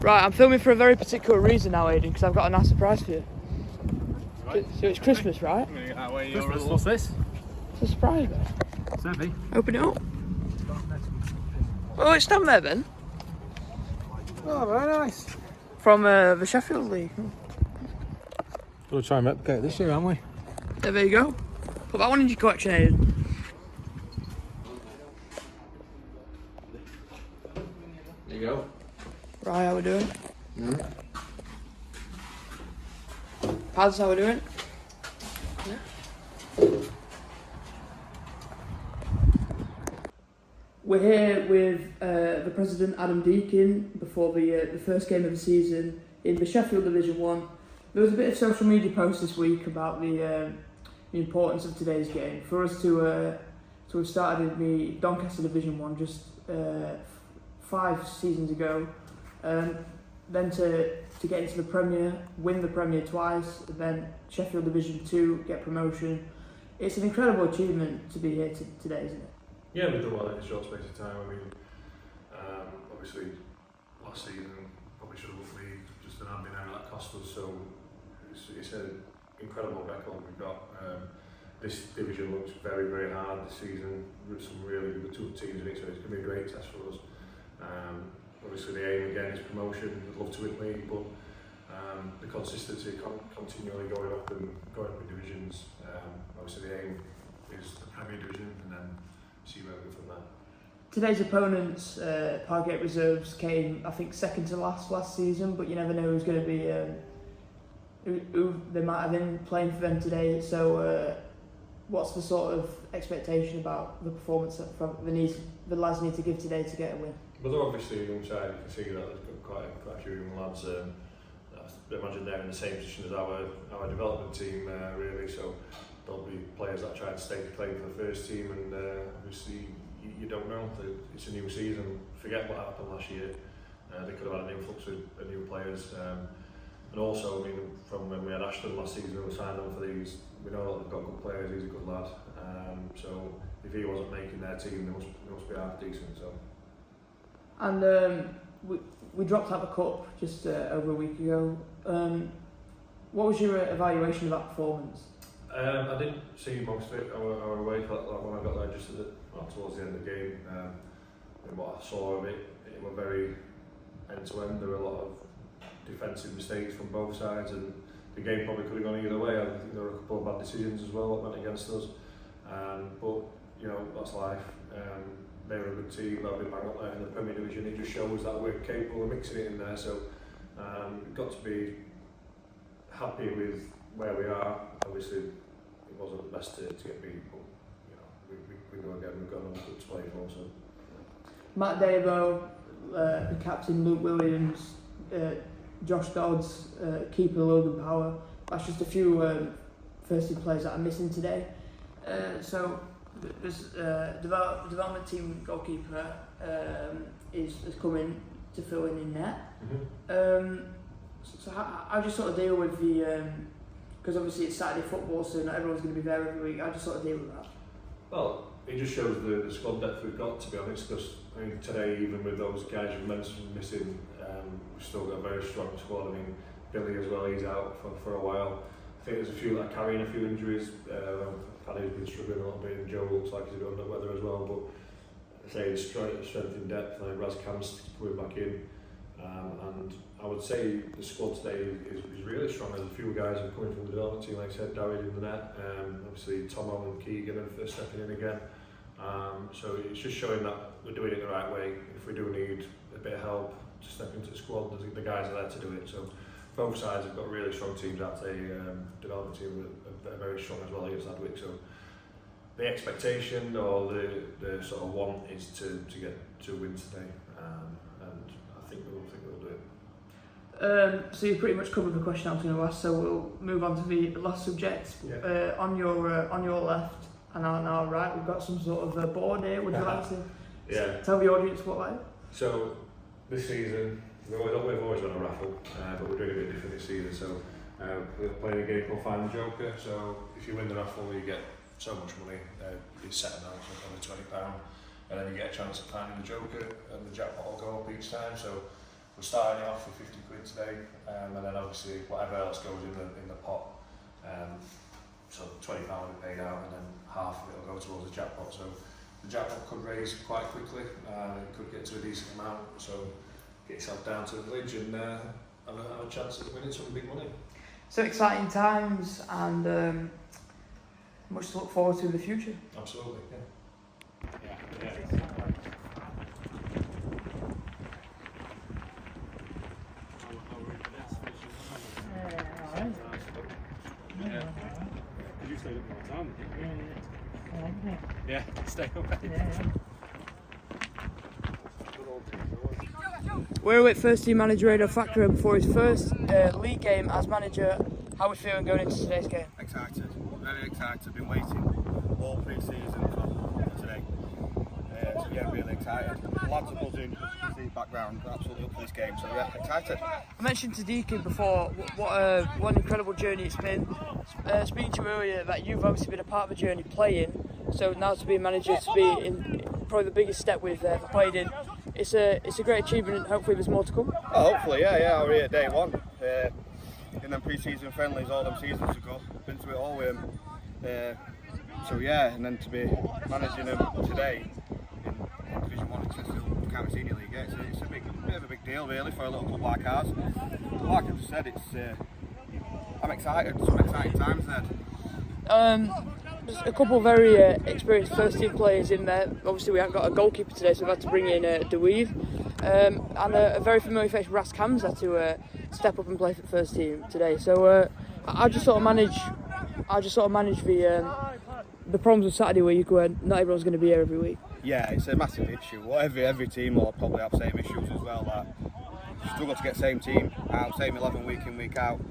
Right, I'm filming for a very particular reason now, Aidan, because I've got a nice surprise for you. Right. So it's Christmas, right? Christmas, what's this? It's a surprise, mate. It's heavy. Open it up. Oh, it's down there, Ben. Oh, very nice. From the Sheffield League. We'll try and replicate this year, aren't we? Yeah, there you go. Put that one in your collection, Aidan. There you go. Right, how we doing? Pads, how we doing? Yeah. We're here with the president, Adam Deakin, before the first game of the season in the Sheffield Division 1. There was a bit of social media post this week about the importance of today's game. For us to have started in the Doncaster Division 1 just 5 seasons ago, then to get into the Premier, win the Premier twice, then Sheffield Division 2, get promotion. It's an incredible achievement to be here today, isn't it? Yeah, we've done well in a short space of time. I mean, obviously last season probably should have won the league, just an admin error that cost us, so it's an incredible record we've got. This division looks very, very hard this season, with some really good tough teams in it, so it's going to be a great test for us. Obviously the aim again is promotion. We'd love to win the league, but the consistency continually going up in divisions. Obviously the aim is the Premier Division and then see where we go from there. Today's opponents, Parkgate Reserves, came I think second to last season, but you never know who's going to be who they might have been playing for them today. So what's the sort of expectation about the performance that the lads need to give today to get a win? But they're obviously a young side. You can see that there's got quite a few young lads. I imagine they're in the same position as our development team, really. So there'll be players that try to stay to play for the first team, and obviously you don't know. It's a new season. Forget what happened last year. They could have had an influx of new players, and also, I mean, from when we had Ashton last season, we signed on for these. We know that they've got good players. He's a good lad. So if he wasn't making their team, they must be half decent. So. And we dropped out the cup just over a week ago. What was your evaluation of that performance? I didn't see most of it. Our away felt like when I got there just towards the end of the game. And what I saw of it were very end to end. There were a lot of defensive mistakes from both sides, and the game probably could have gone either way. I think there were a couple of bad decisions as well that went against us. But you know, that's life. They're a good team. They'll be bang up there in the Premier Division. It just shows that we're capable of mixing it in there. So we've got to be happy with where we are. Obviously, it wasn't the best to get beat, but you know, we go again. We've got another good to play for. So. Matt Davo, the captain Luke Williams, Josh Dodds, keeper Logan Power. That's just a few first team players that are missing today. So there's development team goalkeeper is coming to fill in net. So how do you sort of deal with the because obviously it's Saturday football, so not everyone's going to be there every week. How do you sort of deal with that? Well, it just shows the squad depth we've got, to be honest, because I mean, today, even with those guys you mentioned missing, we've still got a very strong squad. I mean, Billy as well, he's out for a while. I think there's a few that are carrying a few injuries. Paddy's been struggling a little bit, and Joe looks like he's going under weather as well. But I say the strength in depth. Raz Cam's coming back in, and I would say the squad today is really strong. There's a few guys who are coming from the development team, like I said, Darryl in the net. Obviously Tomo and Keegan are stepping in again. So it's just showing that we're doing it the right way. If we do need a bit of help to step into the squad, the guys are there to do it. So both sides have got really strong teams. I'd say development team are very strong as well against Adwick. So the expectation or the sort of want is to get to win today, and I think we'll do it. So you've pretty much covered the question I was going to ask. So we'll move on to the last subject. Yeah. On your left and on our right, we've got some sort of board here. Would you like to tell the audience what that is? So this season, we've always run a raffle, but we're doing a bit different this season. So we're playing a game called Find the Joker. So if you win the raffle, you get so much money. It's set amount, so it's only £20, and then you get a chance of finding the Joker, and the jackpot will go up each time. So we're starting it off with 50 quid today, and then obviously whatever else goes in the pot. So £20 will be paid out, and then half of it will go towards the jackpot. So the jackpot could raise quite quickly, it could get to a decent amount. So get yourself down to the village and have a chance of winning some big money. So exciting times, and much to look forward to in the future. Absolutely, yeah. You stayed up all the time, didn't you? Yeah, stay away. We're with first team manager Ado Factor before his first league game as manager. How are we feeling going into today's game? Excited, very excited. Been waiting all pre-season for today. So yeah, really excited. The lads are buzzing, as you can see background, absolutely up for this game. So yeah, excited. I mentioned to Deacon before what an incredible journey it's been. Speaking to you earlier that you've obviously been a part of the journey playing, so now to be a manager, to be in probably the biggest step we've ever played in. It's a great achievement. Hopefully there's more to come. Oh, hopefully, yeah. We're here day one. In them pre-season friendlies, all them seasons ago, been through it all with them. So yeah, and then to be managing them today in Division 1 in Sheffield, County Senior League, yeah, it's a bit of a big deal really for a little club like ours. Like I just said, I'm excited. Some exciting times there. There's a couple of very experienced first team players in there. Obviously we haven't got a goalkeeper today, so we've had to bring in DeWeave. And a very familiar face, Rask Hamza, to step up and play for the first team today. So I just sort of manage the problems of Saturday week where not everyone's going to be here every week. Yeah, it's a massive issue. Well, every team will probably have same issues as well. Struggle to get same team out, same 11 week in, week out.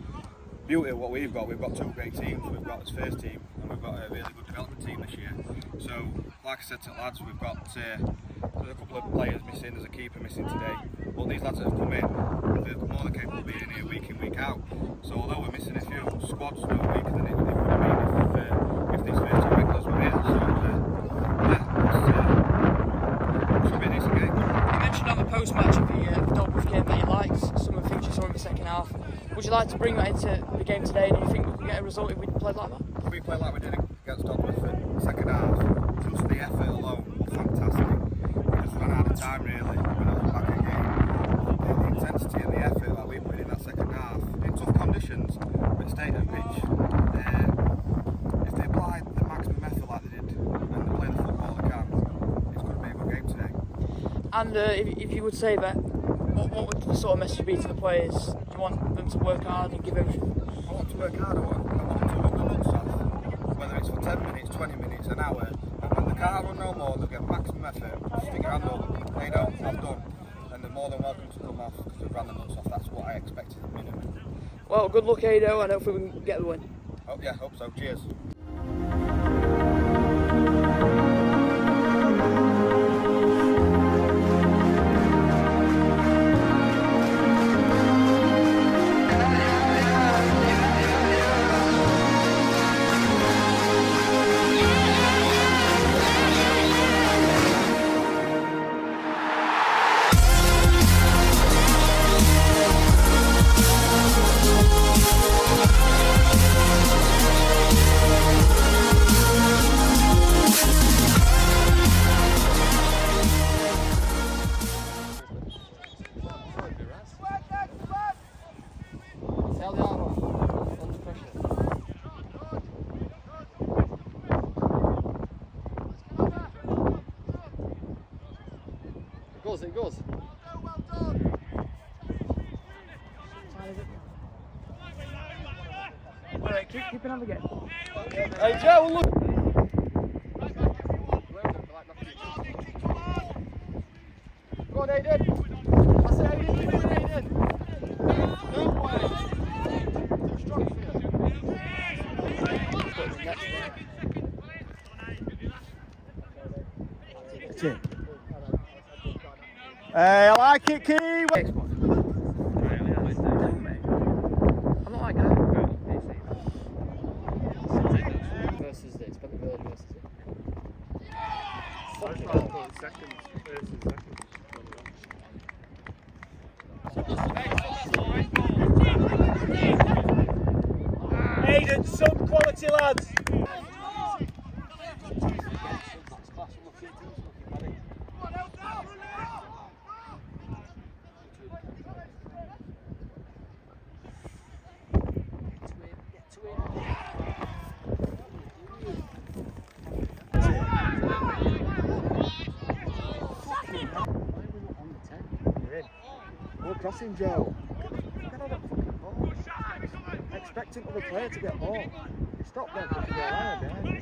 Beauty of what we've got two great teams. We've got this first team and we've got a really good development team this year. So, like I said to the lads, we've got there's a couple of players missing, there's a keeper missing today. But these lads that have come in, they're more than capable of being here week in, week out. So although we're missing a few squads for a week than it would have been if these first two regulars were here. So it should be a decent game. You mentioned on the post-match of the Dolbridge game that you liked some of the things you saw in the second half. Would you like to bring that into the game today, and do you think we could get a result if we played like that? If we played like we did against Dolbridge in the second half, just the effort alone was fantastic. We just ran out of time really when I was back at the game. The intensity and the effort that we put in that second half, in tough conditions, but stayed at pitch. If they applied the maximum effort like they did and they played the football they can, it's going to be a good game today. And if you would say that, what would the sort of message be to the players? Do you want them to work hard and give everything? I want to work hard, I want them to run the nuts off, whether it's for 10 minutes, 20 minutes, an hour, and when they can't run no more, they'll get maximum effort, stick your hand up, hey no, I'm done, and they're more than welcome to come off because they've ran the nuts off. That's what I expected at the minimum. Well, good luck Ado, and hopefully we can get the win. Hope so, cheers. It goes. Alright, keep it on again. Hey Joe, look! Go on, Aiden! I said, Aiden, keep it, Aiden! No way! Too strong for you. That's it. Hey, I like it, Key! I'm not like that. Versus it's Bentley versus it. Second. Aiden, some quality lads. We're crossing, Joe. Get on that fucking ball. Expecting other player to get ball. You stop there because you go around again.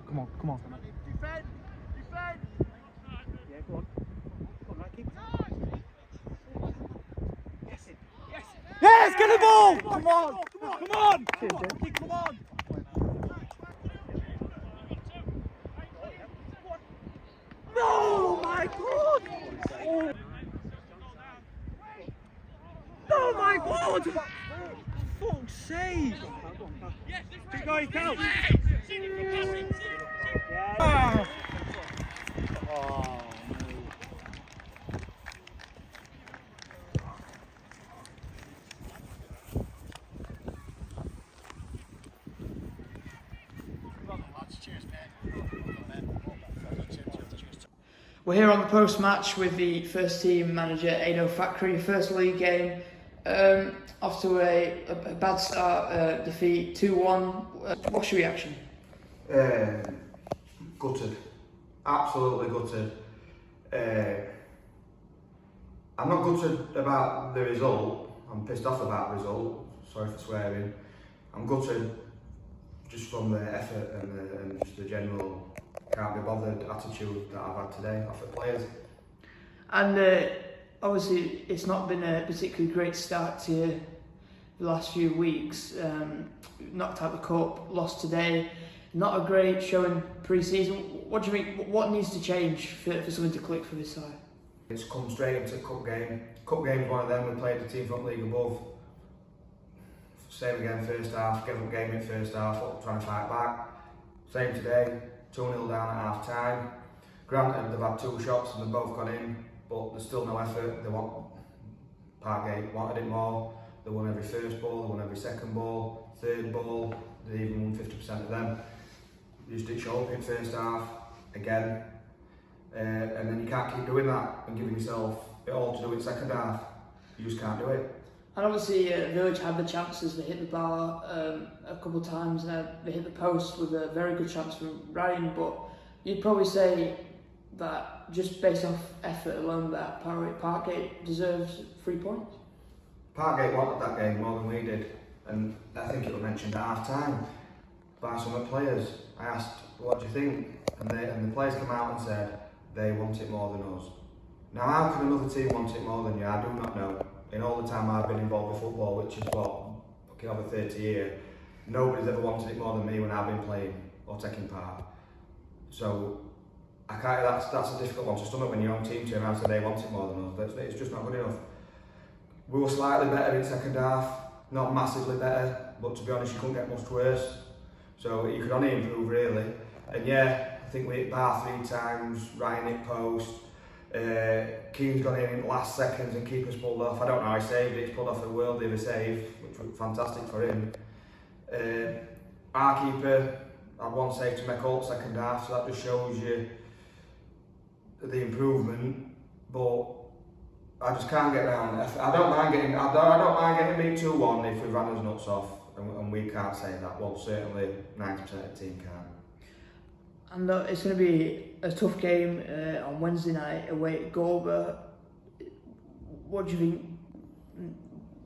Come on, come on. Defend! Defend! Yeah, go on. Go on, right, keep it. Yes, yes! Yes, get the ball! Come on! Come on! Come on! Come on! No, my God! Oh my God! Fuck's sake! Keep going, count! Ah. Oh, We're here on the post-match with the first team manager, Aino Factory, first league game. Off to a bad start, defeat 2-1. What's your reaction? Gutted. Absolutely gutted. I'm not gutted about the result. I'm pissed off about the result. Sorry for swearing. I'm gutted just from the effort and just the general can't be bothered attitude that I've had today off the players. And obviously it's not been a particularly great start to the last few weeks. Knocked out the cup, lost today. Not a great showing pre-season. What do you think? What needs to change for something to click for this side? It's come straight into cup game. Cup game's one of them. We played the team from league above. Same again first half. Give up game in first half. Trying to fight back. Same today. 2-0 down at half time. Granted, they've had 2 shots and they've both gone in, but there's still no effort. They want Parkgate wanted it more. They won every first ball, they won every second ball, third ball. They even won 50% of them. You just didn't show up in first half again, and then you can't keep doing that and giving yourself it all to do in second half. You just can't do it. And obviously Village had the chances. They hit the bar a couple of times. They hit the post with a very good chance from Ryan, but you'd probably say that just based off effort alone that Parkgate deserves 3 points. Parkgate wanted that game more than we did, and I think it was mentioned at half time by some of the players. I asked, what do you think? And the players came out and said they want it more than us. Now how can another team want it more than you? I do not know. In all the time I've been involved with football, which is fucking over 30 years, nobody's ever wanted it more than me when I've been playing or taking part. So I can't. That's a difficult one to stomach when your own team turn around and say they want it more than us. It's just not good enough. We were slightly better in second half, not massively better. but to be honest, you couldn't get much worse. So you could only improve really. And yeah, I think we hit bar 3 times, Ryan hit post. Keane's gone in the last seconds and keeper's pulled off. I don't know how he saved it. He's pulled off a worldly of a save, which was fantastic for him. Our keeper had one save to make all second half, so that just shows you the improvement. But I just can't get around it. I don't mind getting beat 2-1 if we ran his nuts off, and we can't say that. Well, certainly 90% of the team can't. And it's going to be a tough game on Wednesday night away at Goulburn. What do you think?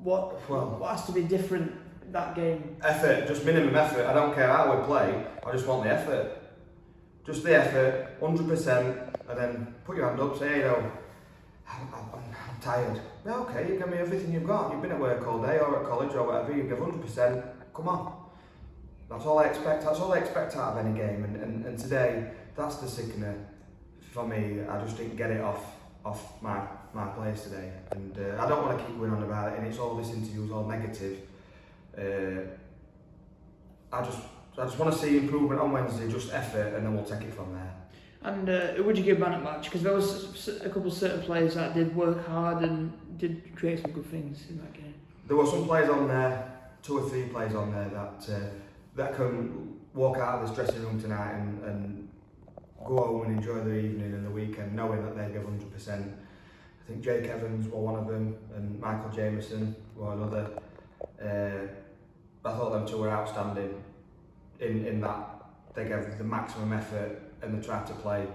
What has to be different that game? Effort, just minimum effort. I don't care how we play. I just want the effort. Just the effort, 100%, and then put your hand up. Say, I'm tired. Yeah, okay, you give me everything you've got. You've been at work all day or at college or whatever. You give 100%. Come on. That's all I expect. That's all I expect out of any game. And today, that's the sickener for me. I just didn't get it off my players today. And I don't want to keep going on about it. And it's all this interview is all negative. I just want to see improvement on Wednesday. Just effort, and then we'll take it from there. And who would you give man at match? Because there was a couple of certain players that did work hard and did create some good things in that game. There were some players on there, 2 or 3 players on there that can walk out of this dressing room tonight and go home and enjoy their evening and the weekend, knowing that they give 100%. I think Jake Evans were one of them, and Michael Jameson were another. I thought them 2 were outstanding in that they gave the maximum effort and they tried to play.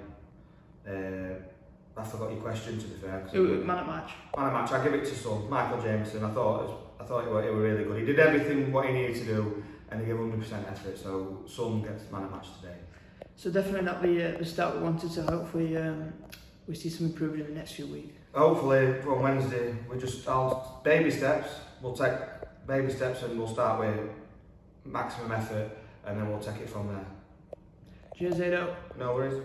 I forgot your question, to be fair. Man at match. Man at match, I give it to Son, Michael Jameson. I thought he were really good. He did everything what he needed to do, and he gave 100% effort. So Son gets man at match today. So definitely not the start we wanted. So hopefully we see some improvement in the next few weeks. Hopefully from Wednesday baby steps. We'll take baby steps and we'll start with maximum effort, and then we'll take it from there. Cheers, Ado. No worries.